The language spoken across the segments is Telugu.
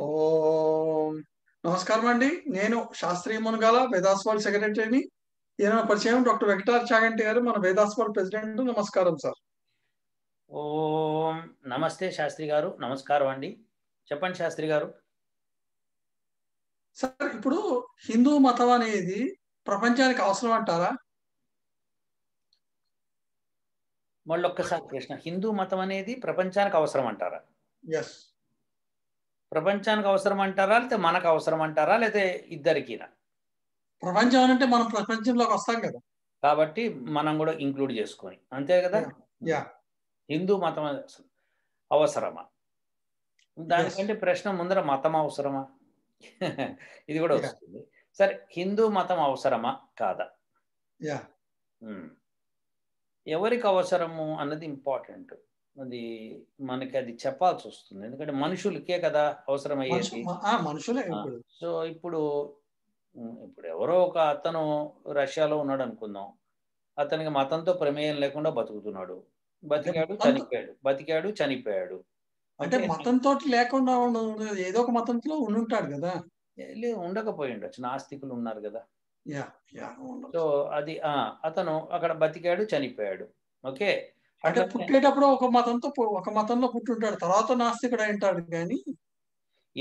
ఓం నమస్కారం అండి. నేను శాస్త్రి మునగాల వేదాస్ వరల్డ్ సెక్రటరీని. ఈయన పరిచయం డాక్టర్ వెంకటార్ చాగంటి గారు, మన వేదాస్ వరల్డ్ ప్రెసిడెంట్. నమస్కారం సార్. ఓం నమస్తే శాస్త్రి గారు. నమస్కారం అండి. చెప్పండి శాస్త్రి గారు. సార్, ఇప్పుడు హిందూ మతం అనేది ప్రపంచానికి అవసరం అంటారా? మళ్ళొక్కసారి ప్రశ్న. హిందూ మతం అనేది ప్రపంచానికి అవసరం అంటారా? ఎస్. ప్రపంచానికి అవసరం అంటారా? లేతే మనకు అవసరం అంటారా? లేతే ఇద్దరికీనా? ప్రపంచం అంటే మనం ప్రపంచంలోకి వస్తాం కదా. కాబట్టి మనం కూడా ఇంక్లూడ్ చేసుకొని, అంతే కదా? యా. హిందూ మతం అవసరమా? దానికంటే ప్రశ్న ముందర మతం అవసరమా? ఇది కూడా వస్తుంది. సరే, హిందూ మతం అవసరమా కాదా? యా. ఎవరికి అవసరము అన్నది ఇంపార్టెంట్. అది మనకి అది చెప్పాల్సి వస్తుంది. ఎందుకంటే మనుషులకే కదా అవసరమయ్యేది. మనుషులే. సో ఇప్పుడు ఎవరో ఒక అతను రష్యాలో ఉన్నాడు అనుకుందాం. అతనికి మతంతో ప్రమేయం లేకుండా బతుకుతున్నాడు. బతికాడు, చనిపోయాడు. బతికాడు, చనిపోయాడు. అంటే మతంతో లేకుండా ఏదో ఒక మతంలో ఉండుంటాడు కదా. ఉండకపోయి ఉండొచ్చు. నాస్తికులు ఉన్నారు కదా. సో అది అతను అక్కడ బతికాడు, చనిపోయాడు. ఓకే. అంటే పుట్టేటప్పుడు ఒక మతంలో పుట్టుంటాడు, తర్వాత నాస్తికుడు అయి ఉంటాడు. కానీ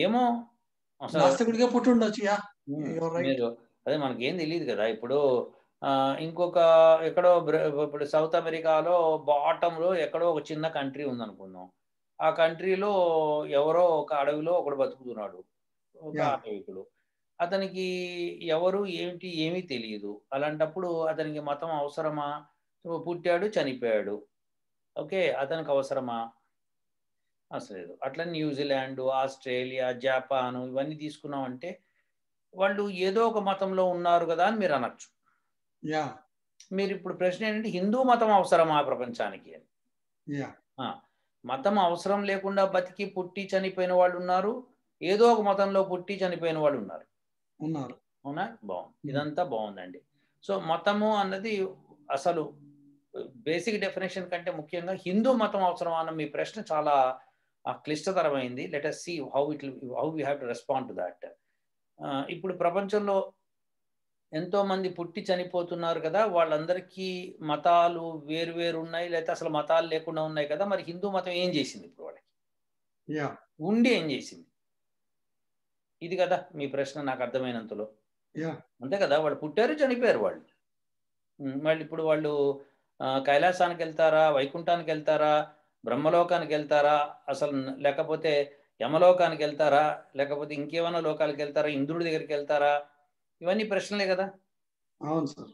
ఏమో నాస్తికుడిగా పుట్టి ఉండొచ్చు. అదే మనకేం తెలియదు కదా. ఇప్పుడు ఇంకొక ఎక్కడో ఇప్పుడు సౌత్ అమెరికాలో బాటంలో ఎక్కడో ఒక చిన్న కంట్రీ ఉందనుకుందాం. ఆ కంట్రీలో ఎవరో ఒక అడవిలో ఒకడు బతుకుతున్నాడు, ఒక అటవికుడు. అతనికి ఎవరు ఏమిటి ఏమీ తెలియదు. అలాంటప్పుడు అతనికి మతం అవసరమా? పుట్టాడు, చనిపోయాడు. ఓకే, అతనికి అవసరమా? అసలు లేదు. అట్లా న్యూజిలాండ్, ఆస్ట్రేలియా, జపాన్ ఇవన్నీ తీసుకున్నామంటే వాళ్ళు ఏదో ఒక మతంలో ఉన్నారు కదా అని మీరు అనొచ్చు. మీరు ఇప్పుడు ప్రశ్న ఏంటంటే హిందూ మతం అవసరమా ప్రపంచానికి అని. మతం అవసరం లేకుండా బతికి పుట్టి చనిపోయిన వాళ్ళు ఉన్నారు, ఏదో ఒక మతంలో పుట్టి చనిపోయిన వాళ్ళు ఉన్నారు. అవునా? బాగుంది, ఇదంతా బాగుందండి. సో మతము అన్నది అసలు బేసిక్ డెఫినేషన్ కంటే ముఖ్యంగా హిందూ మతం అవసరమా అన్న మీ ప్రశ్న చాలా క్లిష్టతరమైంది. Let us see how we have to respond to that. ఇప్పుడు ప్రపంచంలో ఎంతో మంది పుట్టి చనిపోతున్నారు కదా, వాళ్ళందరికీ మతాలు వేరు ఉన్నాయి, లేకపోతే అసలు మతాలు లేకుండా ఉన్నాయి కదా. మరి హిందూ మతం ఏం చేసింది ఇప్పుడు వాళ్ళకి? ఉండి ఏం చేసింది? ఇది కదా మీ ప్రశ్న నాకు అర్థమైనంతలో. అంతే కదా, వాళ్ళు పుట్టారు, చనిపోయారు వాళ్ళు. మళ్ళీ ఇప్పుడు వాళ్ళు కైలాసానికి వెళ్తారా, వైకుంఠానికి వెళ్తారా, బ్రహ్మలోకానికి వెళ్తారా, అసలు లేకపోతే యమలోకానికి వెళ్తారా, లేకపోతే ఇంకేమైనా లోకాలకు వెళ్తారా, ఇంద్రుడి దగ్గరికి వెళ్తారా? ఇవన్నీ ప్రశ్నలే కదా. అవును సార్.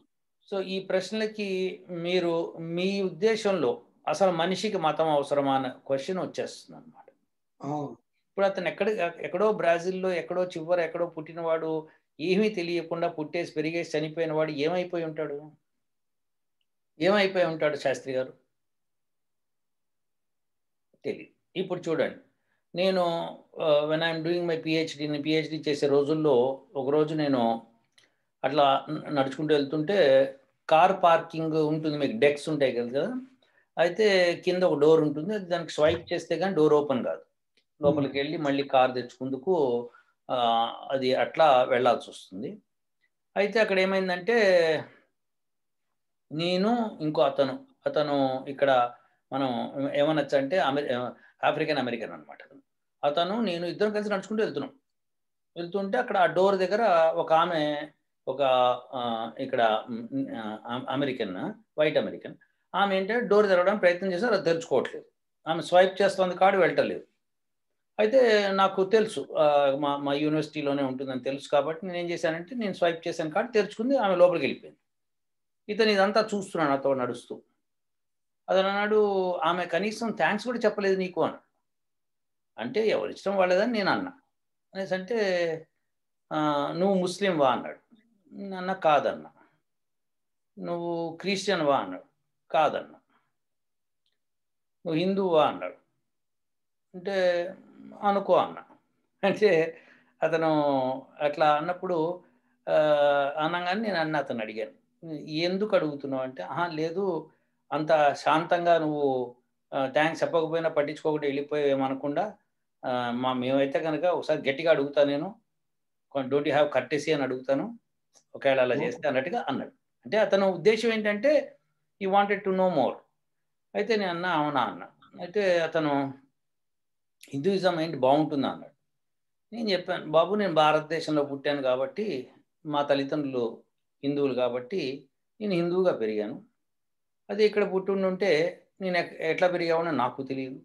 సో ఈ ప్రశ్నలకి మీరు మీ ఉద్దేశంలో అసలు మనిషికి మతం అవసరమా అన్న క్వశ్చన్ వచ్చేస్తుంది అన్నమాట. ఇప్పుడు అతను ఎక్కడో బ్రాజిల్లో ఎక్కడో చివర ఎక్కడో పుట్టినవాడు, ఏమీ తెలియకుండా పుట్టేసి పెరిగేసి చనిపోయిన వాడు ఏమైపోయి ఉంటాడు? ఏమైపోయి ఉంటాడు శాస్త్రి గారు? తెలియదు. ఇప్పుడు చూడండి, నేను when I'm doing my PhD చేసే రోజుల్లో ఒకరోజు నేను అట్లా నడుచుకుంటూ వెళ్తుంటే కార్ పార్కింగ్ ఉంటుంది, మీకు డెక్స్ ఉంటాయి కదా. అయితే కింద ఒక డోర్ ఉంటుంది, దానికి స్వైప్ చేస్తే కానీ డోర్ ఓపెన్ కాదు. లోపలికి వెళ్ళి మళ్ళీ కార్ తెచ్చుకుందుకు అది అట్లా వెళ్ళాల్సి వస్తుంది. అయితే అక్కడ ఏమైందంటే నేను ఇంకో అతను ఇక్కడ మనం ఏమనొచ్చు అంటే ఆఫ్రికన్ అమెరికన్ అనమాట. అతను నేను ఇద్దరం కలిసి నడుచుకుంటూ వెళ్తుంటే అక్కడ ఆ డోర్ దగ్గర ఒక ఆమె, ఒక ఇక్కడ అమెరికన్, వైట్ అమెరికన్ ఆమె ఏంటంటే డోర్ తెరవడానికి ప్రయత్నం చేశారు, అది తెరుచుకోవట్లేదు. ఆమె స్వైప్ చేస్తుంది, కార్డు వెళ్ళటలేదు. అయితే నాకు తెలుసు మా యూనివర్సిటీలోనే ఉంటుందని తెలుసు కాబట్టి నేను ఏం చేశానంటే నేను స్వైప్ చేశాను, కార్డు తెరుచుకుంది, ఆమె లోపలికి వెళ్ళిపోయింది. ఇతను ఇదంతా చూస్తున్నాడు నాతో నడుస్తూ. అతను అన్నాడు, ఆమె కనీసం థ్యాంక్స్ కూడా చెప్పలేదు నీకు అని. అంటే ఎవరిష్టం వాళ్ళదని నేను అన్నా. అనేసి అంటే నువ్వు ముస్లిం వా అన్నాడు. అన్న కాదన్నా. నువ్వు క్రిస్టియన్ వా అన్నాడు. కాదన్నా. నువ్వు హిందువా అన్నాడు. అంటే అనుకో అన్న. అంటే అతను అట్లా అన్నప్పుడు అనగానే నేను అతను అడిగాను, ఎందుకు అడుగుతున్నావు అంటే, లేదు అంత శాంతంగా నువ్వు థ్యాంక్స్ చెప్పకపోయినా పట్టించుకోకుండా వెళ్ళిపోయేమనకుండా మేమైతే కనుక ఒకసారి గట్టిగా అడుగుతా, నేను డోంట్ యూ హ్యావ్ కర్టెసీ అని అడుగుతాను, ఒకవేళ అలా చేస్తే అన్నట్టుగా అన్నాడు. అంటే అతను ఉద్దేశం ఏంటంటే ఈ వాంటెడ్ టు నో మోర్. అయితే నేను అన్నా అవునా అన్నా. అయితే అతను హిందూయిజం ఏంటి బాగుంటుందా అన్నాడు. నేను చెప్పాను, బాబు నేను భారతదేశంలో పుట్టాను కాబట్టి, మా తల్లిదండ్రులు హిందువులు కాబట్టి నేను హిందువుగా పెరిగాను. అదే ఇక్కడ పుట్టుండుంటే నేను ఎట్లా పెరిగావని నాకు తెలియదు.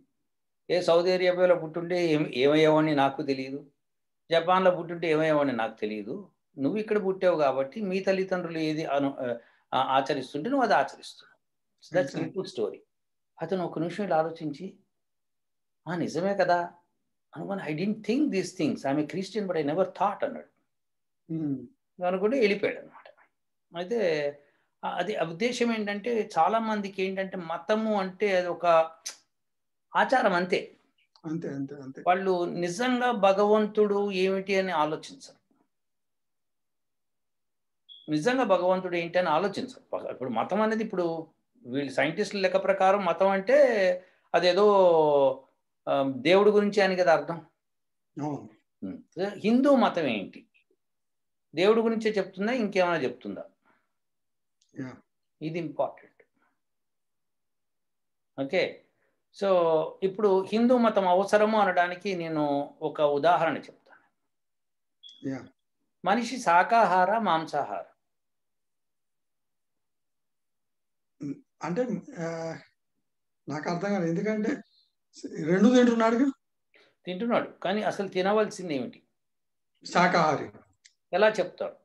సౌదీ అరేబియాలో పుట్టుంటే ఏమయ్యేవాడిని నాకు తెలియదు. జపాన్లో పుట్టుంటే ఏమయ్యేవాడిని నాకు తెలియదు. నువ్వు ఇక్కడ పుట్టావు కాబట్టి మీ తల్లిదండ్రులు ఏది ఆచరిస్తుంటే నువ్వు అది ఆచరిస్తున్నావు. That simple story. అతను ఒక నిమిషం ఇలా ఆలోచించి నిజమే కదా అనుకుని, I don't think these things, I'm a Christian but I never thought అన్నాడు. అనుకుంటే వెళ్ళిపోయాడు అనమాట. అయితే అది ఉద్దేశం ఏంటంటే చాలా మందికి ఏంటంటే మతము అంటే అది ఒక ఆచారం అంతే. అంతే అంతే అంతే. వాళ్ళు నిజంగా భగవంతుడు ఏమిటి అని ఆలోచించరు. నిజంగా భగవంతుడు ఏంటి అని ఆలోచించరు. ఇప్పుడు మతం అనేది, ఇప్పుడు వీళ్ళు సైంటిస్టుల లెక్క ప్రకారం మతం అంటే అదేదో దేవుడి గురించి అని కదా అర్థం. హిందూ మతం ఏంటి? దేవుడి గురించే చెప్తుందా, ఇంకేమైనా చెప్తుందా? ఇది ఇంపార్టెంట్. ఓకే, సో ఇప్పుడు హిందూ మతం అవసరము అనడానికి నేను ఒక ఉదాహరణ చెప్తాను. మనిషి శాకాహార మాంసాహార అంటే నాకు అర్థం కాదు, ఎందుకంటే రెండు తింటున్నాడు కానీ అసలు తినవలసింది ఏమిటి? శాకాహారి. ఎలా చెప్తాడు?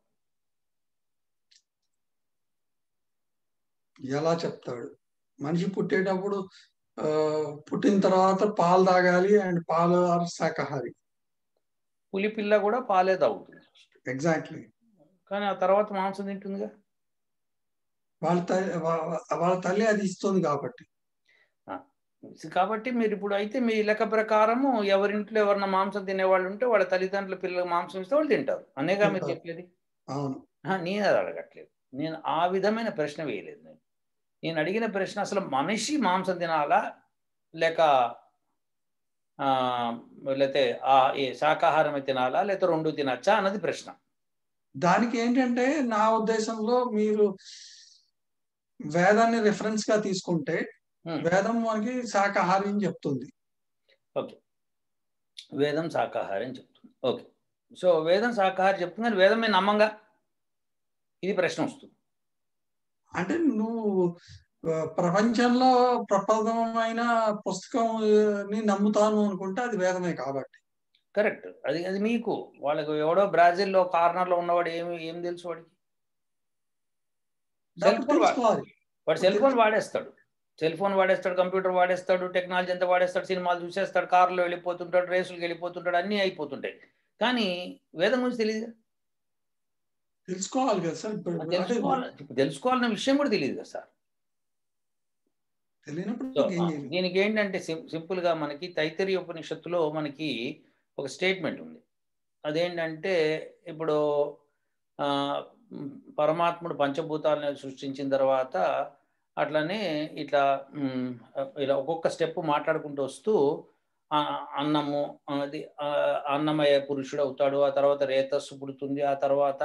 మనిషి పుట్టేటప్పుడు పుట్టిన తర్వాత పాలు తాగాలి, అండ్ పాలు శాకాహారి. పులి పిల్ల కూడా పాలే తాగుతుంది. ఎగ్జాక్ట్లీ. కానీ ఆ తర్వాత మాంసం తింటుందిగా. వాళ్ళ తల్లి అది ఇస్తుంది కాబట్టి మీరు ఇప్పుడు అయితే మీ లెక్క ప్రకారము ఎవరింట్లో ఎవరన్నా మాంసం తినేవాళ్ళు ఉంటే వాళ్ళ తల్లిదండ్రుల పిల్లలకు మాంసం ఇస్తే వాళ్ళు తింటారు అనేగా మీరు చెప్పేది. అవును. నేను అది అడగట్లేదు, నేను ఆ విధమైన ప్రశ్న వేయలేదు. నేను అడిగిన ప్రశ్న అసలు మనిషి మాంసం తినాలా లేకపోతే శాకాహారమే తినాలా లేకపోతే రెండు తినచ్చా అన్నది ప్రశ్న. దానికి ఏంటంటే నా ఉద్దేశంలో మీరు వేదాన్ని రిఫరెన్స్ గా తీసుకుంటే వేదం మనకి శాకాహారి అని చెప్తుంది. ఓకే, వేదం శాకాహారి అని చెప్తుంది. ఓకే, సో వేదం శాకాహారి చెప్తుంది కానీ వేదం మీద నమ్మంగా, ఇది ప్రశ్న వస్తుంది. అంటే నువ్వు ప్రపంచంలో ప్రప్రథమైన పుస్తకం నమ్ముతాను అనుకుంటే అది వేదమే కాబట్టి. కరెక్ట్. అది మీకు వాళ్ళకి ఎవడో బ్రాజిల్లో కార్నర్లో ఉన్నవాడు ఏం తెలుసు వాడికి? వాడు సెల్ ఫోన్ వాడేస్తాడు, కంప్యూటర్ వాడేస్తాడు, టెక్నాలజీ అంతా వాడేస్తాడు, సినిమాలు చూసేస్తాడు, కార్లో వెళ్ళిపోతుంటాడు, రేసులకు వెళ్ళిపోతుంటాడు, అన్నీ అయిపోతుంటాయి. కానీ వేదం గురించి తెలియదు. తెలుసుకోవాలి కదా సార్. తెలుసుకోవాలన్న విషయం కూడా తెలియదు కదా సార్. దీనికి ఏంటంటే సింపుల్గా మనకి తైత్తరీయ ఉపనిషత్తులో మనకి ఒక స్టేట్మెంట్ ఉంది. అదేంటంటే ఇప్పుడు పరమాత్ముడు పంచభూతాలను సృష్టించిన తర్వాత అట్లనే ఇలా ఒక్కొక్క స్టెప్ మాట్లాడుకుంటూ వస్తూ అన్నము అది అన్నమయ పురుషుడు అవుతాడు, ఆ తర్వాత రేతస్సు పుడుతుంది, ఆ తర్వాత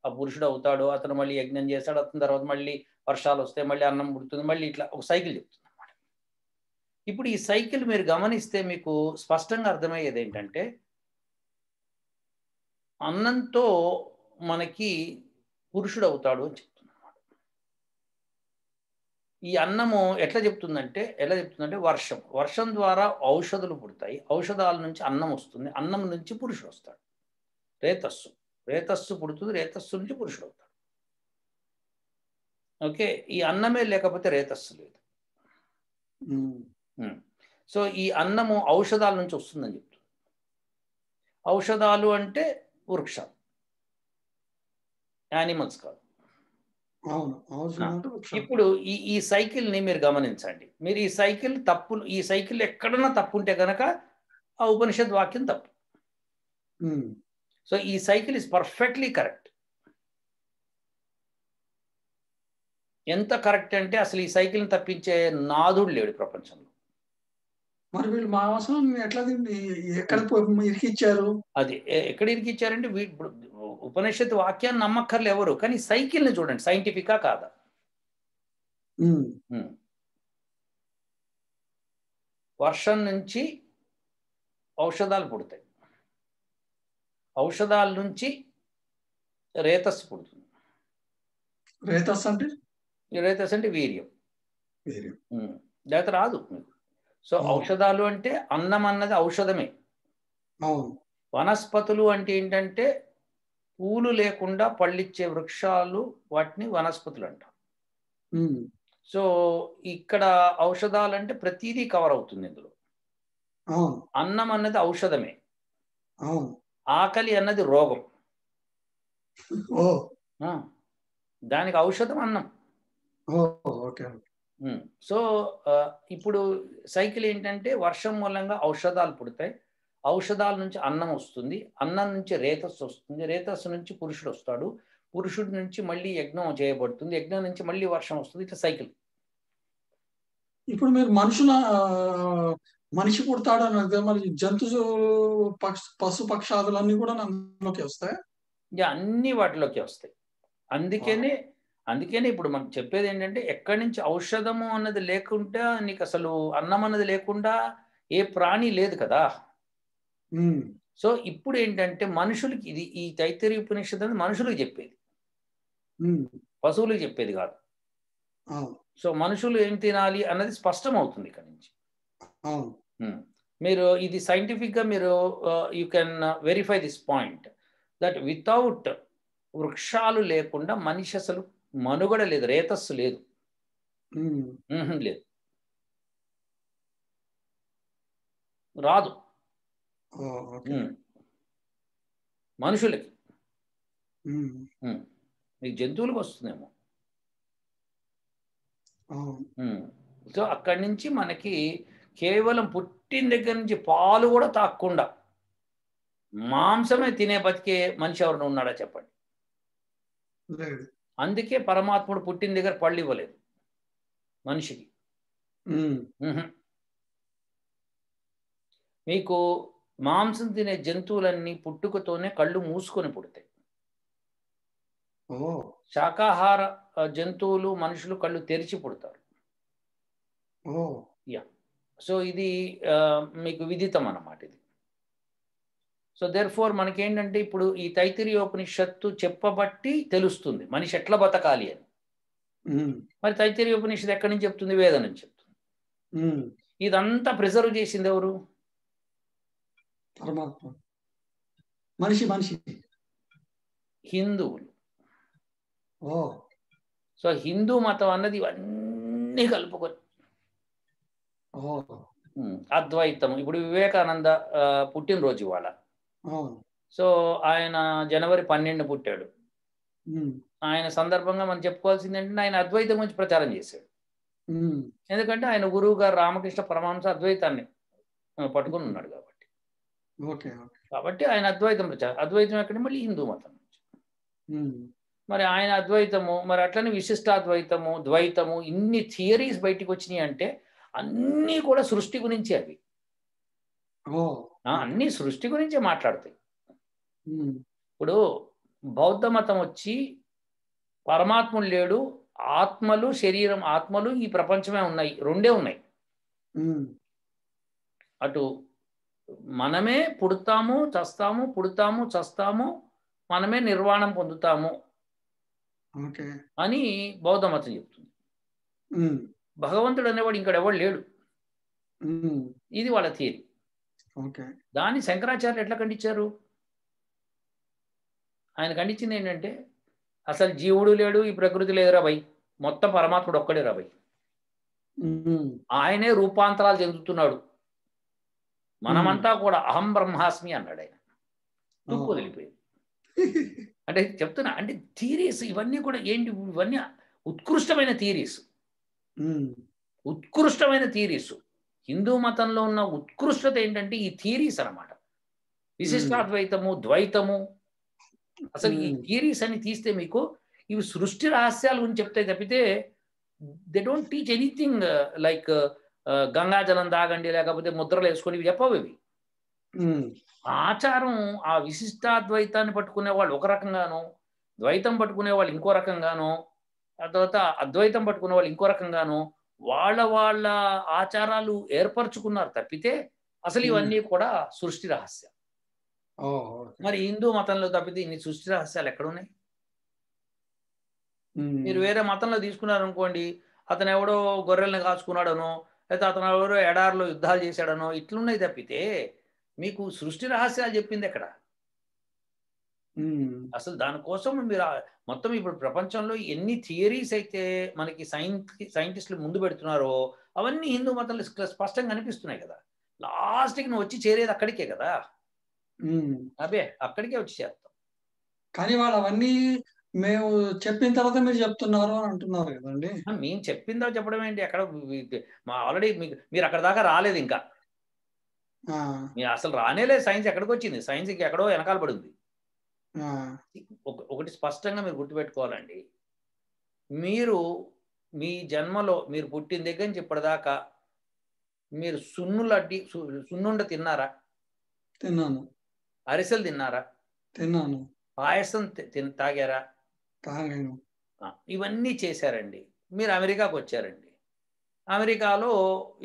ఆ పురుషుడు అవుతాడు, అతను మళ్ళీ యజ్ఞం చేస్తాడు, అతని తర్వాత మళ్ళీ వర్షాలు వస్తాయి, మళ్ళీ అన్నం పుడుతుంది, మళ్ళీ ఇట్లా ఒక సైకిల్ చెప్తుంది అన్నమాట. ఇప్పుడు ఈ సైకిల్ మీరు గమనిస్తే మీకు స్పష్టంగా అర్థమయ్యేది ఏంటంటే అన్నంతో మనకి పురుషుడు అవుతాడు అని చెప్తుంది అన్నమాట. ఈ అన్నము ఎలా చెప్తుందంటే వర్షం ద్వారా ఔషధులు పుడతాయి, ఔషధాల నుంచి అన్నం వస్తుంది, అన్నం నుంచి పురుషుడు వస్తాడు. రేతస్సు పుడుతుంది, రేతస్సు నుంచి పురుషుడు అవుతాడు. ఓకే, ఈ అన్నమే లేకపోతే రేతస్సు లేదు. సో ఈ అన్నము ఔషధాల నుంచి వస్తుందని చెప్తుంది. ఔషధాలు అంటే వృక్షాలు, యానిమల్స్ కాదు. ఇప్పుడు ఈ సైకిల్ని మీరు గమనించండి. మీరు ఈ సైకిల్ ఎక్కడన్నా తప్పు ఉంటే కనుక ఆ ఉపనిషద్ వాక్యం తప్పు. సో ఈ సైకిల్ ఇస్ పర్ఫెక్ట్లీ కరెక్ట్. ఎంత కరెక్ట్ అంటే అసలు ఈ సైకిల్ని తప్పించే నాదుడు లేడు ప్రపంచంలో. మరి వీళ్ళు మాంసం ఎట్లా ఎక్కడ ఇరికిచ్చారు? అది ఎక్కడ ఇరికిచ్చారంటే ఇప్పుడు ఉపనిషత్తు వాక్యాన్ని నమ్మక్కర్లు ఎవరు, కానీ సైకిల్ని చూడండి, సైంటిఫికా కాదా? వర్షం నుంచి ఔషధాలు పుడతాయి, ఔషధాల నుంచి రేతస్సు పుడుతుంది. రేతస్ అంటే? రేతస్ అంటే వీర్యం. లేకపోతే రాదు మీకు. సో ఔషధాలు అంటే అన్నం అన్నది ఔషధమే. వనస్పతులు అంటే ఏంటంటే పూలు లేకుండా పళ్ళిచ్చే వృక్షాలు, వాటిని వనస్పతులు అంటాం. సో ఇక్కడ ఔషధాలు అంటే ప్రతిదీ కవర్ అవుతుంది ఇందులో. అన్నం అన్నది ఔషధమే, ఆకలి అన్నది రోగం, దానికి ఔషధం అన్నం. సో ఇప్పుడు సైకిల్ ఏంటంటే వర్షం మూలంగా ఔషధాలు పుడతాయి, ఔషధాల నుంచి అన్నం వస్తుంది, అన్నం నుంచి రేతస్సు వస్తుంది, రేతస్సు నుంచి పురుషుడు వస్తాడు, పురుషుడి నుంచి మళ్ళీ యజ్ఞం చేయబడుతుంది, యజ్ఞం నుంచి మళ్ళీ వర్షం వస్తుంది. ఇట్లా సైకిల్. ఇప్పుడు మీరు మనిషి పుడతాడు అన్నది, మరి జంతు పశు పక్షాదులన్నీ కూడా అందులోకి వస్తాయి. అన్ని వాటిలోకి వస్తాయి. అందుకనే ఇప్పుడు మనం చెప్పేది ఏంటంటే ఎక్కడి నుంచి ఔషధము అన్నది లేకుండా నీకు అసలు అన్నం అన్నది లేకుండా ఏ ప్రాణి లేదు కదా. సో ఇప్పుడు ఏంటంటే మనుషులకి ఇది, ఈ తైత్తరీయ ఉపనిషత్తు అనేది మనుషులకు చెప్పేది, పశువులకు చెప్పేది కాదు. సో మనుషులు ఏం తినాలి అన్నది స్పష్టం అవుతుంది ఇక్కడ నుంచి. మీరు ఇది సైంటిఫిక్గా మీరు you can verify this point that without వృక్షాలు లేకుండా మనిషి అసలు మనుగడ లేదు, రేతస్సు లేదు, లేదు, రాదు మనుషులకి. మీకు జంతువులకు వస్తుందేమో. సో అక్కడి నుంచి మనకి కేవలం పుట్టిన దగ్గర నుంచి పాలు కూడా తాగకుండా మాంసమే తినే బతికే మనిషి ఎవరైనా ఉన్నాడా చెప్పండి? అందుకే పరమాత్ముడు పుట్టిన దగ్గర పళ్ళు ఇవ్వలేదు మనిషికి. మీకు మాంసం తినే జంతువులన్నీ పుట్టుకతోనే కళ్ళు మూసుకొని పుడతాయి. శాకాహార జంతువులు, మనుషులు కళ్ళు తెరిచి పుడతారు. సో ఇది మీకు విదితం అన్నమాట ఇది. సో దేర్ ఫోర్ మనకేంటంటే ఇప్పుడు ఈ తైత్తిరీయోపనిషత్తు చెప్పబట్టి తెలుస్తుంది మనిషి ఎట్లా బతకాలి అని. మరి తైత్తిరీయోపనిషత్తు ఎక్కడి నుంచి చెప్తుంది? వేదం నుంచి చెప్తుంది. ఇదంతా ప్రిజర్వ్ చేసింది ఎవరు? పరమాత్మ. మనిషి హిందువులు. సో హిందూ మతం అన్నది ఇవన్నీ కలుపుకొని అద్వైతం. ఇప్పుడు వివేకానంద పుట్టినరోజు ఇవాళ. సో ఆయన జనవరి 12 పుట్టాడు. ఆయన సందర్భంగా మనం చెప్పుకోవాల్సింది ఏంటంటే ఆయన అద్వైతం గురించి ప్రచారం చేశాడు. ఎందుకంటే ఆయన గురువు గారు రామకృష్ణ పరమహంస అద్వైతాన్ని పట్టుకుని ఉన్నాడు కాబట్టి ఆయన అద్వైతం ప్రచారం. అద్వైతం ఎక్కడ? మళ్ళీ హిందూ మతం నుంచి. మరి ఆయన అద్వైతము, మరి అట్లనే విశిష్టాద్వైతము, ద్వైతము, ఇన్ని థియరీస్ బయటికి వచ్చినాయి అంటే అన్నీ కూడా సృష్టి గురించి. అవి అన్ని సృష్టి గురించే మాట్లాడతాయి. ఇప్పుడు బౌద్ధ మతం వచ్చి పరమాత్ముడు లేడు, ఆత్మలు, శరీరం, ఆత్మలు ఈ ప్రపంచమే ఉన్నాయి, రెండే ఉన్నాయి. అటు మనమే పుడతాము చస్తాము, పుడతాము చస్తాము, మనమే నిర్వాణం పొందుతాము అని బౌద్ధ మతం చెప్తుంది. భగవంతుడు అనేవాడు ఇంకడెవడు లేడు, ఇది వాళ్ళ థియరీ. దాన్ని శంకరాచార్యులు ఎట్లా ఖండించారు? ఆయన ఖండించింది ఏంటంటే అసలు జీవుడు లేడు, ఈ ప్రకృతి లేదురా భయ్, మొత్తం పరమాత్ముడు ఒక్కడే రా భయ్, ఆయనే రూపాంతరాలు చెందుతున్నాడు, మనమంతా కూడా అహం బ్రహ్మాస్మి అన్నాడు ఆయన. తుప్పు వదిలిపోయింది. అంటే చెప్తున్నా, అంటే థియరీస్ ఇవన్నీ కూడా ఏంటి? ఇవన్నీ ఉత్కృష్టమైన థియరీస్, ఉత్కృష్టమైన థియరీస్. హిందూ మతంలో ఉన్న ఉత్కృష్టత ఏంటంటే ఈ థియరీస్ అన్నమాట. విశిష్టాద్వైతము, ద్వైతము, అసలు ఈ థియరీస్ అని తీస్తే మీకు ఇవి సృష్టి రహస్యాల గురించి చెప్తే తప్పితే they don't teach anything like గంగాజలం తాగండి, లేకపోతే ముద్రలు వేసుకొని ఇవి చెప్పవు ఇవి. ఆచారం ఆ విశిష్టాద్వైతాన్ని పట్టుకునే వాళ్ళు ఒక రకంగాను, ద్వైతం పట్టుకునే వాళ్ళు ఇంకో రకంగాను, ఆ తర్వాత అద్వైతం పట్టుకునే వాళ్ళు ఇంకో రకంగాను వాళ్ళ వాళ్ళ ఆచారాలు ఏర్పరచుకున్నారు తప్పితే అసలు ఇవన్నీ కూడా సృష్టి రహస్యం. మరి హిందూ మతంలో తప్పితే ఇన్ని సృష్టి రహస్యాలు ఎక్కడున్నాయి? మీరు వేరే మతంలో తీసుకున్నారనుకోండి, అతను ఎవడో గొర్రెల్ని కాచుకున్నాడనో, లేకపోతే అతను ఎవరో ఎడారిలో యుద్ధాలు చేశాడనో ఇట్లున్నాయి తప్పితే మీకు సృష్టి రహస్యాలు చెప్పింది ఎక్కడ? అసలు దానికోసం మీరు మొత్తం ఇప్పుడు ప్రపంచంలో ఎన్ని థియరీస్ అయితే మనకి సైంటిస్టులు ముందు పెడుతున్నారో అవన్నీ హిందూ మతంలో స్పష్టంగా కనిపిస్తున్నాయి కదా. లాస్ట్కి నువ్వు వచ్చి చేరేది అక్కడికే కదా. అబే అక్కడికే వచ్చి చేస్తాం. కానీ వాళ్ళు అవన్నీ మేము చెప్పిన తర్వాత మీరు చెప్తున్నారు అని అంటున్నారు కదండి. మేము చెప్పిందా చెప్పడం ఏంటి? ఎక్కడ ఆల్రెడీ మీరు అక్కడ దాకా రాలేదు ఇంకా. మీరు అసలు రానేలేదు. సైన్స్ ఎక్కడికి వచ్చింది? సైన్స్ ఎక్కడో వెనకాల పడింది. ఒకటి స్పష్టంగా మీరు గుర్తుపెట్టుకోవాలండి, మీరు మీ జన్మలో మీరు పుట్టిన దగ్గర నుంచి ఇప్పటిదాకా మీరు సున్నుండ తిన్నారా? తిన్నాను. అరిసెలు తిన్నారా? తిన్నాను. పాయసం తాగారా? తాగాను. ఇవన్నీ చేశారండి. మీరు అమెరికాకు వచ్చారండి. అమెరికాలో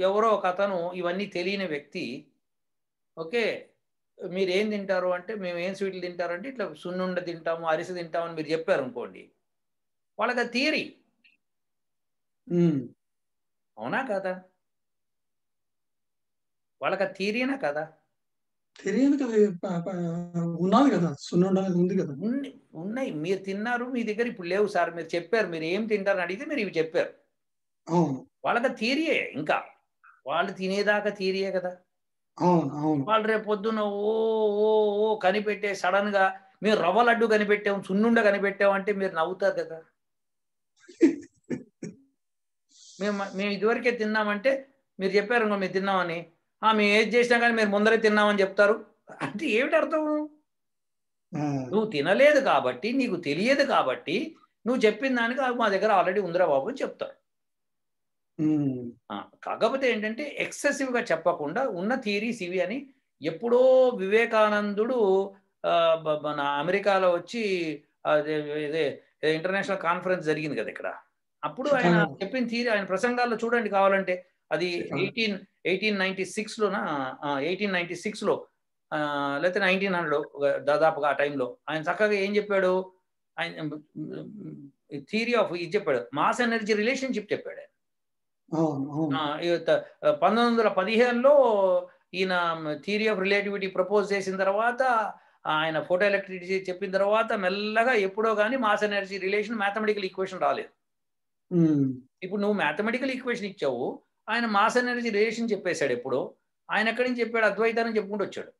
ఎవరో ఒక అతను ఇవన్నీ తెలియని వ్యక్తి, ఓకే, మీరు ఏం తింటారు అంటే మేము ఏం స్వీట్లు తింటారంటే ఇట్లా సున్నుండ తింటాము, అరిసె తింటామని మీరు చెప్పారు అనుకోండి, వాళ్ళకి అది థియరీ. అవునా కదా? వాళ్ళకి అది థియరీనా కదా? తెలియదు కదా, ఉన్నది కదా, సున్నుండ అనేది ఉంది కదా. ఉన్నాయి. మీరు తిన్నారు, మీ దగ్గర ఇప్పుడు లేవు సార్. మీరు చెప్పారు, మీరు ఏం తింటారని అడిగితే మీరు ఇవి చెప్పారు. అవును. వాళ్ళకి థియరీయే. ఇంకా వాళ్ళు తినేదాకా థియరీయే కదా. అవును అవును. వాళ్ళు రేపు పొద్దున్న ఓ ఓ ఓ కనిపెట్టే సడన్ గా మేము రవ్వ లడ్డు కనిపెట్టాం, సున్నుండ కనిపెట్టాం అంటే మీరు నవ్వుతారు కదా. మేము ఇదివరకే తిన్నామంటే మీరు చెప్పారు మేము తిన్నామని, మేము ఏది చేసినా కానీ మీరు ముందరే తిన్నామని చెప్తారు అంటే ఏమిటి అర్థం? నువ్వు తినలేదు కాబట్టి, నీకు తెలియదు కాబట్టి నువ్వు చెప్పిన దానికి మా దగ్గర ఆల్రెడీ ఉందిరా బాబు అని చెప్తారు. కాకపోతే ఏంటంటే ఎక్సెసివ్గా చెప్పకుండా ఉన్న థియరీస్ ఇవి అని. ఎప్పుడో వివేకానందుడు మన అమెరికాలో వచ్చి ఇదే ఇంటర్నేషనల్ కాన్ఫరెన్స్ జరిగింది కదా ఇక్కడ, అప్పుడు ఆయన చెప్పిన థియరీ, ఆయన ప్రసంగాల్లో చూడండి కావాలంటే, అది 1896లోనా 1896లో లేకపోతే 1900 దాదాపుగా ఆ టైంలో ఆయన చక్కగా ఏం చెప్పాడు, ఆయన థియరీ ఆఫ్ ఇది చెప్పాడు, మాస్ ఎనర్జీ రిలేషన్షిప్ చెప్పాడు. 1915లో ఈయన థియరీ ఆఫ్ రిలేటివిటీ ప్రపోజ్ చేసిన తర్వాత, ఆయన ఫోటో ఎలక్ట్రిసిటీ చెప్పిన తర్వాత మెల్లగా ఎప్పుడో కానీ mass energy relation mathematical equation రాలేదు. ఇప్పుడు నువ్వు మ్యాథమెటికల్ ఈక్వేషన్ ఇచ్చావు, ఆయన మాస్ ఎనర్జీ రిలేషన్ చెప్పేశాడు. ఎప్పుడు ఆయన ఎక్కడి నుంచి చెప్పాడు? అద్వైతాన్ని చెప్పుకుంటూ వచ్చాడు.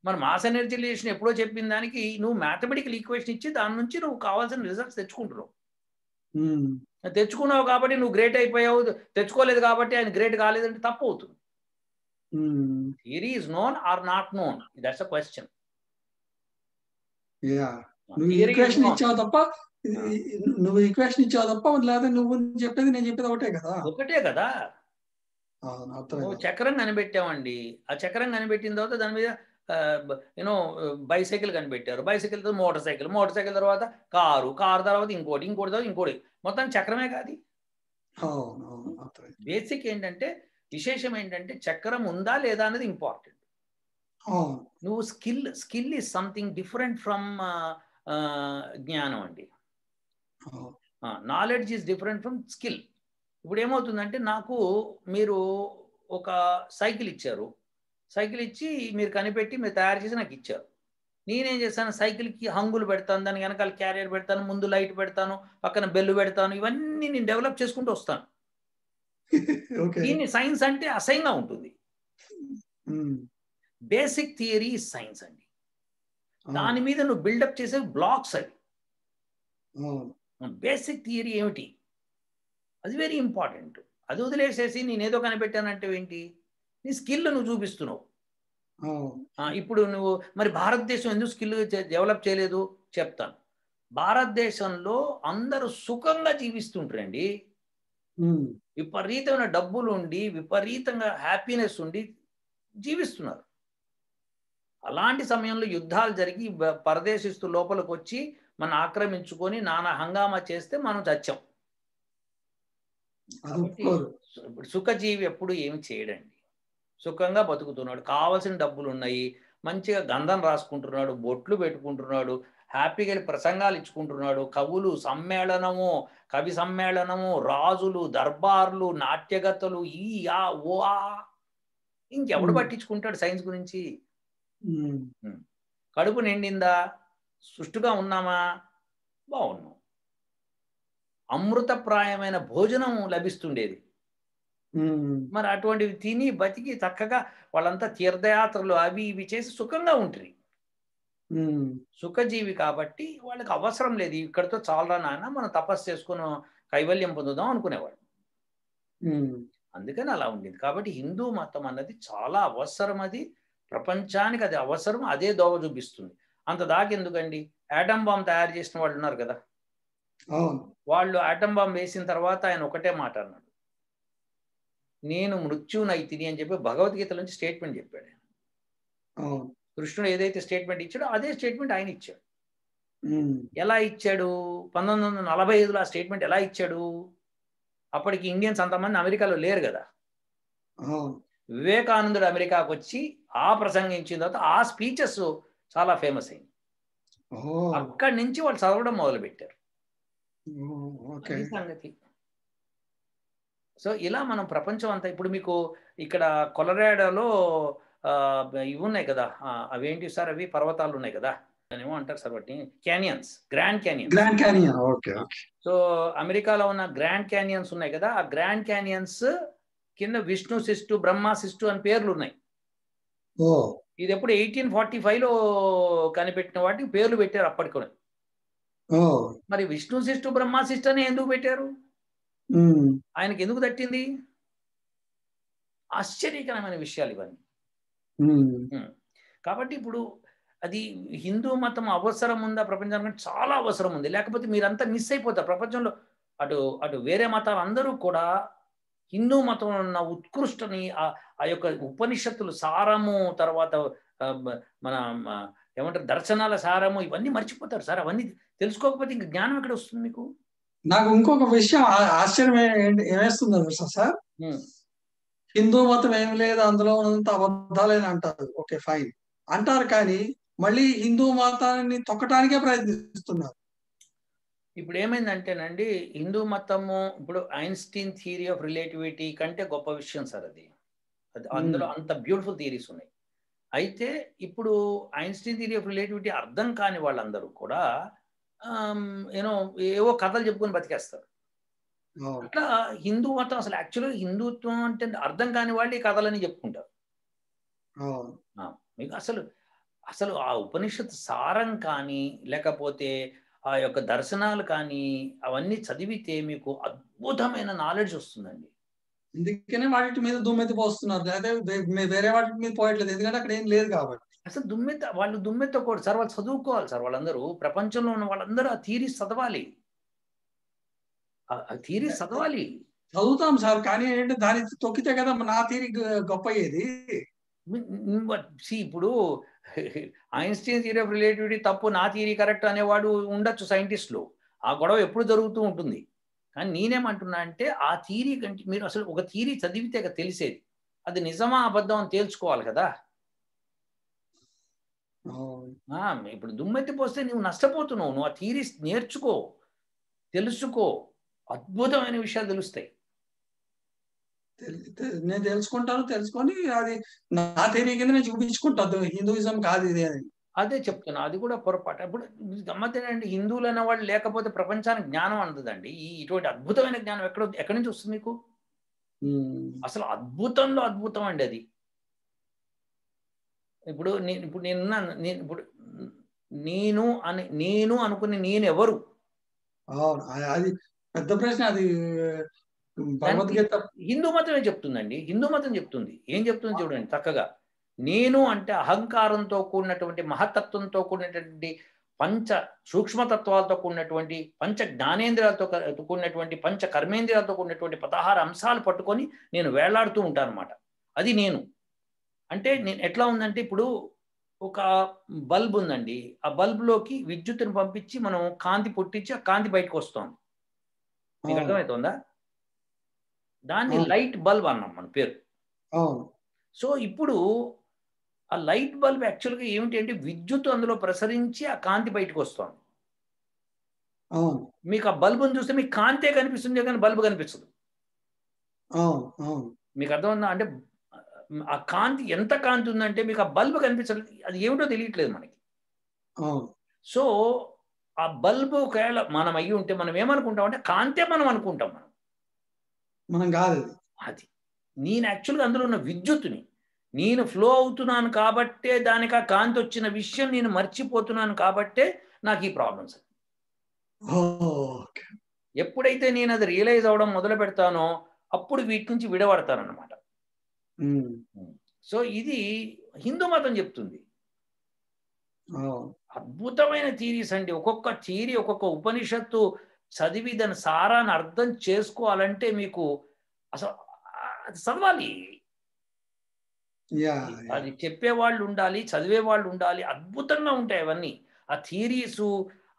మన మాస్ ఎనర్జీ రిలేషన్ ఎప్పుడో చెప్పిన దానికి నువ్వు మ్యాథమెటికల్ ఈక్వేషన్ ఇచ్చి దాని నుంచి నువ్వు కావాల్సిన రిజల్ట్స్ తెచ్చుకుంటున్నావు. తెచ్చుకున్నావు కాబట్టి నువ్వు గ్రేట్ అయిపోయావు, తెచ్చుకోలేదు కాబట్టి ఆయన గ్రేట్ కాలేదంటే తప్పు అవుతుంది. Theory is known are not known, that's a question. నువ్వు ఈక్వేషన్ ఇచ్చావు తప్ప లేదా నువ్వు చెప్పేది నేను చెప్పేది ఒకటే కదా. ఒకటే కదా. నువ్వు చక్రం కనిపెట్టావండి, ఆ చక్రం కనిపెట్టిన తర్వాత దాని మీద యూనో బైసైకిల్ కనిపెట్టారు, బైసైకిల్ తర్వాత మోటార్ సైకిల్, మోటార్ సైకిల్ తర్వాత కారు, కారు తర్వాత ఇంకోటి, ఇంకోటి తర్వాత ఇంకోటి, మొత్తం చక్రమే కాదు. బేసిక్ ఏంటంటే, విశేషం ఏంటంటే చక్రం ఉందా లేదా అనేది ఇంపార్టెంట్. నువ్వు skill is something different from జ్ఞానం అండి. Knowledge is different from skill. ఇప్పుడు ఏమవుతుందంటే, నాకు మీరు ఒక సైకిల్ ఇచ్చారు, సైకిల్ ఇచ్చి మీరు కనిపెట్టి మీరు తయారు చేసి నాకు ఇచ్చారు. నేనేం చేస్తాను, సైకిల్కి హంగులు పెడతాను, దాని వెనకాల క్యారియర్ పెడతాను, ముందు లైట్ పెడతాను, పక్కన బెల్లు పెడతాను, ఇవన్నీ నేను డెవలప్ చేసుకుంటూ వస్తాను. దీన్ని సైన్స్ అంటే అసహ్యంగా ఉంటుంది. బేసిక్ థియరీ సైన్స్ అండి. దాని మీద నువ్వు బిల్డప్ చేసే బ్లాక్స్ అవి. బేసిక్ థియరీ ఏమిటి, అది వెరీ ఇంపార్టెంట్. అది వదిలేసేసి నేనేదో కనిపెట్టానంటే ఏంటి, నీ స్కిల్ నువ్వు చూపిస్తున్నావు. ఇప్పుడు నువ్వు మరి భారతదేశం ఎందుకు స్కిల్ డెవలప్ చేయలేదు చెప్తాను. భారతదేశంలో అందరూ సుఖంగా జీవిస్తుంటారండి. విపరీతమైన డబ్బులు ఉండి విపరీతంగా హ్యాపీనెస్ ఉండి జీవిస్తున్నారు. అలాంటి సమయంలో యుద్ధాలు జరిగి పరదేశిస్తూ లోపలికి వచ్చి మనం ఆక్రమించుకొని నానా హంగామా చేస్తే మనం చచ్చాం. కాబట్టి ఇప్పుడు సుఖజీవి ఎప్పుడు ఏమి చేయడండి, సుఖంగా బతుకుతున్నాడు, కావాల్సిన డబ్బులు ఉన్నాయి, మంచిగా గంధం రాసుకుంటున్నాడు, బొట్లు పెట్టుకుంటున్నాడు, హ్యాపీగా వెళ్ళి ప్రసంగాలు ఇచ్చుకుంటున్నాడు, కవులు సమ్మేళనము, కవి సమ్మేళనము, రాజులు, దర్బార్లు, నాట్యగత్తలు, ఈ ఆ ఓ ఆ, ఇంకెవడు పట్టించుకుంటాడు సైన్స్ గురించి? కడుపు నిండిందా, సుష్టుగా ఉన్నామా, బాగున్నాం, అమృతప్రాయమైన భోజనం లభిస్తుండేది. మరి అటువంటివి తిని బతికి చక్కగా వాళ్ళంతా తీర్థయాత్రలు అవి ఇవి చేసి సుఖంగా ఉంటుంది. సుఖజీవి కాబట్టి వాళ్ళకి అవసరం లేదు, ఇక్కడితో చాలరా నాన్న మనం తపస్సు చేసుకుని కైవల్యం పొందుదాం అనుకునేవాడు. అందుకని అలా ఉండేది. కాబట్టి హిందూ మతం అన్నది చాలా అవసరం, అది ప్రపంచానికి అది అవసరం, అదే దోవ చూపిస్తుంది. అంత దాకా ఎందుకండి, ఆటం బాంబ్ తయారు చేసిన వాళ్ళు ఉన్నారు కదా, వాళ్ళు ఆటం బాంబ్ వేసిన తర్వాత ఆయన ఒకటే మాట అన్నాడు, నేను మృత్యునైతిని అని చెప్పి భగవద్గీత నుంచి స్టేట్మెంట్ చెప్పాడు. కృష్ణుడు ఏదైతే స్టేట్మెంట్ ఇచ్చాడో అదే స్టేట్మెంట్ ఆయన ఇచ్చాడు. ఎలా ఇచ్చాడు? 1945లో ఆ స్టేట్మెంట్ ఎలా ఇచ్చాడు? అప్పటికి ఇండియన్స్ అంతమంది అమెరికాలో లేరు కదా. వివేకానందుడు అమెరికాకు వచ్చి ఆ ప్రసంగించిన తర్వాత ఆ స్పీచెస్ చాలా ఫేమస్ అయింది. అక్కడి నుంచి వాళ్ళు చదవడం మొదలు పెట్టారు. సంగతి. సో ఇలా మనం ప్రపంచం అంతా, ఇప్పుడు మీకు ఇక్కడ కొలరాడోలో ఇవి ఉన్నాయి కదా, అవేంటి సార్, అవి పర్వతాలు ఉన్నాయి కదా, ఏమో అంటారు సార్ వాటిని, క్యానియన్స్, గ్రాండ్ క్యానియన్స్. సో అమెరికాలో ఉన్న గ్రాండ్ క్యానియన్స్ ఉన్నాయి కదా, ఆ గ్రాండ్ క్యానియన్స్ కింద విష్ణు శిష్టు, బ్రహ్మ శిష్టు అని పేర్లు ఉన్నాయి. ఇది ఎప్పుడు 1845లో కనిపెట్టిన వాటికి పేర్లు పెట్టారు అప్పటికి. మరి విష్ణు శిష్టు, బ్రహ్మ శిష్టు అని ఎందుకు పెట్టారు? ఆయనకి ఎందుకు తట్టింది? ఆశ్చర్యకరమైన విషయాలు ఇవన్నీ. కాబట్టి ఇప్పుడు అది హిందూ మతం అవసరం ఉందా ప్రపంచానికి? చాలా అవసరం ఉంది, లేకపోతే మీరంతా మిస్ అయిపోతారు ప్రపంచంలో. అటు అటు వేరే మతాలు అందరూ కూడా హిందూ మతంలో ఉన్న ఉత్కృష్టని, ఆ యొక్క ఉపనిషత్తులు సారము, తర్వాత మన ఏమంటారు దర్శనాల సారము, ఇవన్నీ మర్చిపోతారు సార్. అవన్నీ తెలుసుకోకపోతే ఇంక జ్ఞానం ఎక్కడ వస్తుంది మీకు? నాకు ఇంకొక విషయం ఆశ్చర్యం ఏమేస్తుందో తెలుసా సార్, హిందూ మతం ఏమి లేదు, అందులో ఉన్నంత అబద్ధాలని అంటారు. ఓకే ఫైన్ అంటారు, కానీ మళ్ళీ హిందూ మతాన్ని తొక్కటానికే ప్రయత్నిస్తున్నారు. ఇప్పుడు ఏమైందంటేనండి, హిందూ మతము ఇప్పుడు ఐన్స్టీన్ థియరీ ఆఫ్ రిలేటివిటీ కంటే గొప్ప విషయం సార్ అది. అందులో అంత బ్యూటిఫుల్ థియరీస్ ఉన్నాయి. అయితే ఇప్పుడు ఐన్స్టీన్ థియరీ ఆఫ్ రిలేటివిటీ అర్థం కాని వాళ్ళందరూ కూడా ఏవో కథలు చెప్పుకొని బతికేస్తారు. అట్లా హిందూ మతం అసలు యాక్చువల్గా హిందుత్వం అంటే అర్థం కాని వాళ్ళు ఈ కథలని చెప్పుకుంటారు. మీకు అసలు ఆ ఉపనిషత్ సారం కానీ, లేకపోతే ఆ యొక్క దర్శనాలు కానీ అవన్నీ చదివితే మీకు అద్భుతమైన నాలెడ్జ్ వస్తుందండి. అందుకనే వాటి మీద దుమ్మెత్తి పోస్తున్నారు, లేదా వేరే వాటి మీద పోయట్లేదు, ఎందుకంటే అక్కడ ఏం లేదు కాబట్టి. అసలు వాళ్ళు దుమ్మెత్తకూడదు సార్, వాళ్ళు చదువుకోవాలి సార్. వాళ్ళందరూ ప్రపంచంలో ఉన్న వాళ్ళందరూ ఆ థియరీస్ చదవాలి, ఆ థియరీస్ చదవాలి. చదువుతాం సార్, కానీ ఏంటి దాన్ని తొక్కితే కదా నా థియరీ గొప్ప అయ్యేది. ఇప్పుడు ఐన్స్టీన్ థియరీ ఆఫ్ రిలేటివిటీ తప్పు, నా థియరీ కరెక్ట్ అనేవాడు ఉండొచ్చు సైంటిస్టులు, ఆ గొడవ ఎప్పుడు జరుగుతూ ఉంటుంది. కానీ నేనేమంటున్నా అంటే ఆ థియరీ కంటే మీరు అసలు ఒక థియరీ చదివితే తెలిసేది, అది నిజమా అబద్ధం అని తేల్చుకోవాలి కదా. ఇప్పుడు దుమ్మెత్తి పోస్తే నువ్వు నష్టపోతున్నావు. నువ్వు ఆ థియరీస్ నేర్చుకో, తెలుసుకో, అద్భుతమైన విషయాలు తెలుస్తాయి. నేను తెలుసుకొని అది నా థియరీ కింద నేను చూపించుకుంటాను, హిందూయిజం కాదు ఇది అని. అదే చెప్తున్నా, అది కూడా పొరపాటు. ఇప్పుడు గమ్మత్తేనండి, హిందువులు అనే వాళ్ళు లేకపోతే ప్రపంచానికి జ్ఞానం అందదండి. ఇటువంటి అద్భుతమైన జ్ఞానం ఎక్కడి నుంచి వస్తుంది మీకు? అసలు అద్భుతంలో అద్భుతం అండి అది. ఇప్పుడు నేను అనుకుని నేను ఎవరు? అది పెద్ద ప్రశ్న. అది భగవద్గీత హిందూ మతమే చెప్తుందండి. హిందూ మతం చెప్తుంది. ఏం చెప్తుంది చూడండి చక్కగా. నేను అంటే అహంకారంతో కూడినటువంటి, మహత్తత్వంతో కూడినటువంటి సూక్ష్మతత్వాలతో కూడినటువంటి, పంచ జ్ఞానేంద్రియాలతో కూడినటువంటి, పంచ కర్మేంద్రియాలతో కూడినటువంటి 16 అంశాలు పట్టుకొని నేను వేళ్లాడుతూ ఉంటాను అనమాట. అది నేను. అంటే నేను ఎట్లా ఉందంటే, ఇప్పుడు ఒక బల్బ్ ఉందండి, ఆ బల్బ్లోకి విద్యుత్తును పంపించి మనం కాంతి పుట్టించి ఆ కాంతి బయటకు వస్తుంది. మీకు అర్థమవుతుందా? దాన్ని లైట్ బల్బ్ అన్నాం మన పేరు. సో ఇప్పుడు ఆ లైట్ బల్బ్ యాక్చువల్గా ఏమిటి అంటే, విద్యుత్ అందులో ప్రసరించి ఆ కాంతి బయటకు వస్తుంది. మీకు ఆ బల్బుని చూస్తే మీకు కాంతే కనిపిస్తుంది కానీ బల్బు కనిపిస్తుంది. మీకు అర్థమవుతుందా? అంటే ఆ కాంతి ఎంత కాంతి ఉందంటే మీకు ఆ బల్బు కనిపించలేదు, అది ఏమిటో తెలియట్లేదు మనకి. సో ఆ బల్బు ఒకవేళ మనం అయ్యి ఉంటే మనం ఏమనుకుంటాం అంటే కాంతే మనం అనుకుంటాం. మనం కాదు అది. నేను యాక్చువల్గా అందులో ఉన్న విద్యుత్తుని నేను ఫ్లో అవుతున్నాను కాబట్టే దానికి ఆ కాంతి వచ్చిన విషయం నేను మర్చిపోతున్నాను కాబట్టే నాకు ఈ ప్రాబ్లమ్స్. ఎప్పుడైతే నేను అది రియలైజ్ అవ్వడం మొదలు పెడతానో అప్పుడు వీటి నుంచి విడబడతానన్నమాట. సో ఇది హిందూ మతం చెప్తుంది. అద్భుతమైన థీరీస్ అండి. ఒక్కొక్క థీరీ, ఒక్కొక్క ఉపనిషత్తు చదివి దాని సారాన్ని అర్థం చేసుకోవాలంటే మీకు అసలు అది చదవాలి. అది చెప్పేవాళ్ళు ఉండాలి, చదివే వాళ్ళు ఉండాలి. అద్భుతంగా ఉంటాయి అవన్నీ. ఆ థీరీసు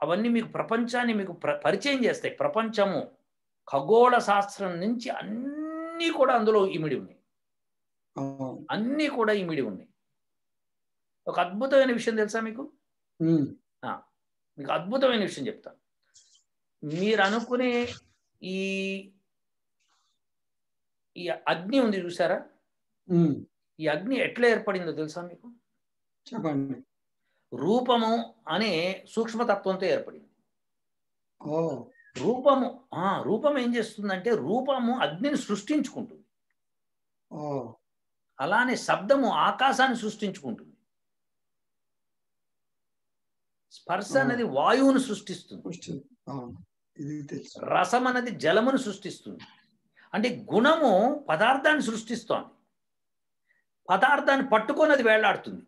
అవన్నీ మీకు ప్రపంచాన్ని మీకు పరిచయం చేస్తాయి. ప్రపంచము ఖగోళ శాస్త్రం నుంచి అన్నీ కూడా అందులో ఇమిడి ఉన్నాయి. అన్నీ కూడా ఇమిడి ఉన్నాయి. ఒక అద్భుతమైన విషయం తెలుసా మీకు? మీకు అద్భుతమైన విషయం చెప్తాను. మీరు అనుకునే ఈ అగ్ని ఉంది చూసారా? ఈ అగ్ని ఎట్లా ఏర్పడిందో తెలుసా మీకు? చెప్పండి. రూపము అనే సూక్ష్మతత్వంతో ఏర్పడింది. రూపం ఏం చేస్తుందంటే, రూపము అగ్నిని సృష్టించుకుంటుంది. అలానే శబ్దము ఆకాశాన్ని సృష్టించుకుంటుంది. స్పర్శ అనేది వాయువును సృష్టిస్తుంది. రసం అనేది జలమును సృష్టిస్తుంది. అంటే గుణము పదార్థాన్ని సృష్టిస్తోంది. పదార్థాన్ని పట్టుకొని అది వేళ్లాడుతుంది.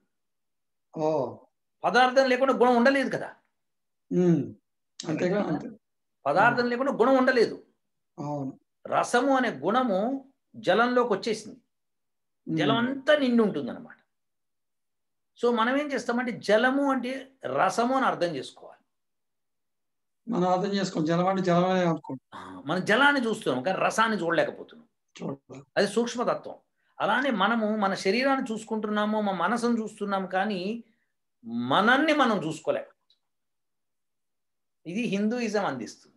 పదార్థం లేకుండా గుణం ఉండలేదు కదా. పదార్థం లేకుండా గుణం ఉండలేదు. రసము అనే గుణము జలంలోకి వచ్చేసింది. జలం అంతా నిండి ఉంటుంది అన్నమాట. సో మనం ఏం చేస్తామంటే, జలము అంటే రసము అని అర్థం చేసుకోవాలి. మనం అర్థం చేసుకోవాలి. జలం అంటే జలమే అనుకుంటాం. మనం జలాన్ని చూస్తున్నాం కానీ రసాన్ని చూడలేకపోతున్నాం. అది సూక్ష్మతత్వం. అలానే మనము మన శరీరాన్ని చూసుకుంటున్నాము, మన మనసును చూస్తున్నాము, కానీ మనల్ని మనం చూసుకోలేకపోతున్నాం. ఇది హిందూయిజం అందిస్తుంది.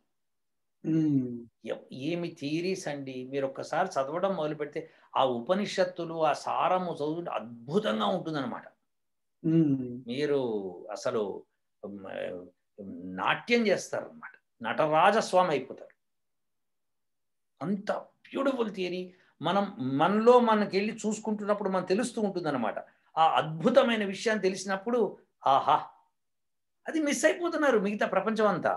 ఏమి థియరీస్ అండి! మీరు ఒక్కసారి చదవడం మొదలు పెడితే ఆ ఉపనిషత్తులు, ఆ సారము చదువుతుంటే అద్భుతంగా ఉంటుందన్నమాట. మీరు అసలు నాట్యం చేస్తారు అన్నమాట. నటరాజస్వామి అయిపోతారు. అంత బ్యూటిఫుల్ థియరీ. మనలో మనకి వెళ్ళి చూసుకుంటున్నప్పుడు మనం తెలుస్తూ ఉంటుంది అన్నమాట. ఆ అద్భుతమైన విషయాన్ని తెలిసినప్పుడు ఆహా, అది మిస్ అయిపోతున్నారు మిగతా ప్రపంచం అంతా.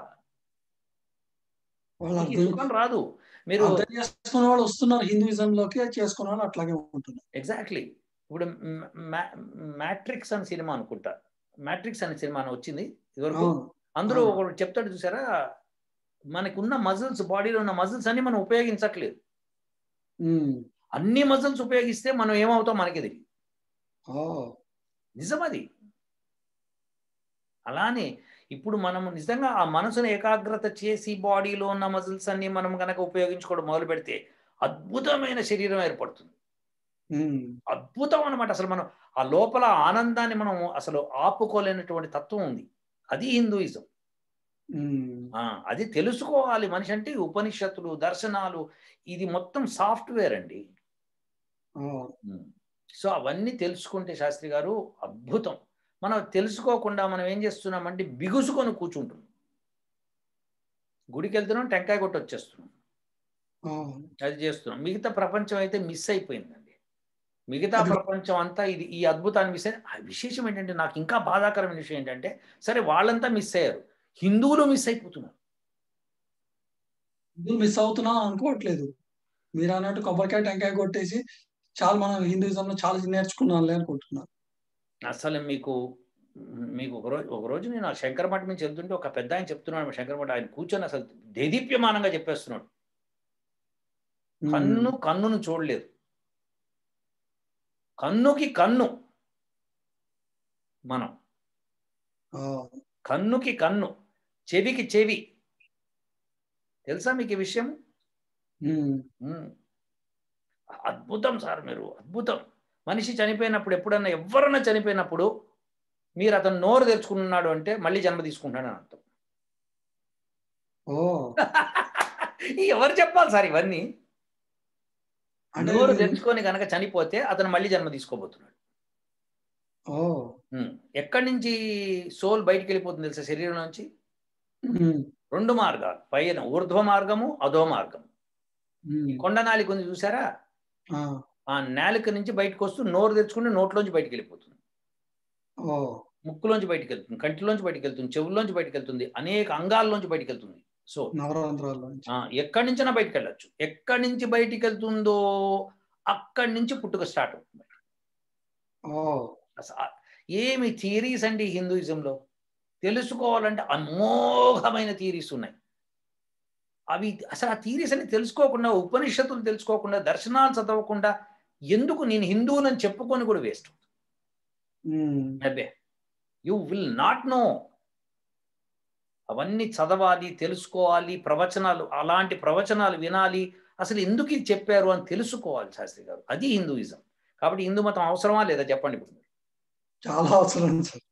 సుఖం రాదు. మీరు చేసుకునే వాళ్ళు వస్తున్నారు హిందూయిజంలోకి, చేసుకునే వాళ్ళు అట్లాగే ఉంటున్నారు. ఎగ్జాక్ట్లీ. ఇప్పుడు మ్యాట్రిక్స్ అనే సినిమా అనుకుంటా, మ్యాట్రిక్స్ అనే సినిమా వచ్చింది ఇదివరకు. అందులో ఒకడు చెప్తాడు చూసారా, మనకున్న మజిల్స్, బాడీలో ఉన్న మజిల్స్ అన్ని మనం ఉపయోగించట్లేదు. అన్ని మజిల్స్ ఉపయోగిస్తే మనం ఏమవుతాం మనకి తెలియదు. నిజం అది. అలానే ఇప్పుడు మనం నిజంగా ఆ మనసును ఏకాగ్రత చేసి బాడీలో ఉన్న మజిల్స్ అన్ని మనం కనుక ఉపయోగించుకోవడం మొదలు పెడితే అద్భుతమైన శరీరం ఏర్పడుతుంది. అద్భుతం అన్నమాట. అసలు మనం ఆ లోపల ఆనందాన్ని మనం అసలు ఆపుకోలేనటువంటి తత్వం ఉంది. అది హిందూయిజం. అది తెలుసుకోవాలి మనిషి అంటే. ఉపనిషత్తులు, దర్శనాలు, ఇది మొత్తం సాఫ్ట్వేర్ అండి. సో అవన్నీ తెలుసుకుంటే శాస్త్రి గారు అద్భుతం. మనం తెలుసుకోకుండా మనం ఏం చేస్తున్నామంటే బిగుసుకొని కూర్చుంటున్నాం. గుడికి వెళ్తున్నాం, టెంకాయ కొట్టి వచ్చేస్తున్నాం, అది చేస్తున్నాం. మిగతా ప్రపంచం అయితే మిస్ అయిపోయిందండి. మిగతా ప్రపంచం అంతా ఇది ఈ అద్భుతాన్ని మిస్ అయ్యింది. ఆ విశేషం ఏంటంటే, నాకు ఇంకా బాధాకరమైన విషయం ఏంటంటే, సరే వాళ్ళంతా మిస్ అయ్యారు, హిందువులు మిస్ అయిపోతున్నారు. హిందువులు మిస్ అవుతున్నాం అనుకోవట్లేదు. మీరు అన్నట్టు కొబ్బరికాయ టెంకాయ కొట్టేసి చాలా మనం హిందూయిజంలో చాలా నేర్చుకున్నాంలే అనుకుంటున్నారు. అసలు మీకు మీకు ఒకరోజు నేను ఆ శంకరమఠం నుంచి వెళ్తుంటే ఒక పెద్ద ఆయన చెప్తున్నాడు, శంకరమఠం ఆయన కూర్చొని అసలు దేదీప్యమానంగా చెప్పేస్తున్నాడు. కన్నును చూడలేదు, కన్నుకి కన్ను మనం, కన్నుకి కన్ను, చెవికి చెవి. తెలుసా మీకు ఈ విషయం? అద్భుతం సార్, మీరు అద్భుతం. మనిషి చనిపోయినప్పుడు, ఎప్పుడన్నా ఎవరన్నా చనిపోయినప్పుడు మీరు అతను నోరు తెరుచుకున్నాడు అంటే మళ్ళీ జన్మ తీసుకుంటాడు అని అర్థం. ఎవరు చెప్పాలి సార్ ఇవన్నీ? నోరు తెరుచుకొని కనుక చనిపోతే అతను మళ్ళీ జన్మ తీసుకోబోతున్నాడు. ఎక్కడి నుంచి సోల్ బయటికి వెళ్ళిపోతుంది తెలుసా శరీరం నుంచి? 2 మార్గాలు, పైన ఊర్ధ్వ మార్గము, అధో మార్గము. కొండ నాలిక ఉంది చూసారా? ఆ నాలిక నుంచి బయటకు వస్తూ నోరు తెచ్చుకుంటే నోట్లోంచి బయటికి వెళ్ళిపోతుంది, ముక్కులోంచి బయటికి వెళ్తుంది, కంటిలోంచి బయటికి వెళ్తుంది, చెవుల్లోంచి బయటికి వెళ్తుంది, అనేక అంగాల్లోంచి బయటికి వెళ్తుంది. సో ఎక్కడి నుంచైనా బయటికి వెళ్ళచ్చు. ఎక్కడి నుంచి బయటికి వెళ్తుందో అక్కడి నుంచి పుట్టుక స్టార్ట్ అవుతుంది. ఏమి థియరీస్ అండి హిందూయిజంలో! తెలుసుకోవాలంటే అమోఘమైన థియరీస్ ఉన్నాయి. అవి అసలు ఆ థియరీస్ అని తెలుసుకోకుండా, ఉపనిషత్తులు తెలుసుకోకుండా, దర్శనాలు చదవకుండా ఎందుకు నేను హిందువులని చెప్పుకొని కూడా వేస్ట్. అబ్బే, యు విల్ నాట్ నో. అవన్నీ చదవాలి, తెలుసుకోవాలి, ప్రవచనాలు, అలాంటి ప్రవచనాలు వినాలి, అసలు ఎందుకు ఇది చెప్పారు అని తెలుసుకోవాలి శాస్త్రి గారు. అది హిందూయిజం. కాబట్టి హిందూ మతం అవసరమా లేదా చెప్పండి ఇప్పుడు? చాలా అవసరం సార్.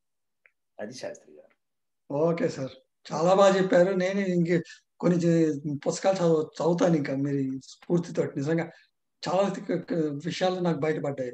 అది శాస్త్రి గారు. ఓకే సార్, చాలా బాగా చెప్పారు. నేను ఇంక కొన్ని పుస్తకాలు చదువుతాను ఇంకా మీరు స్ఫూర్తితో. నిజంగా చాలా విషయాలు నాకు బయటపడ్డాయి.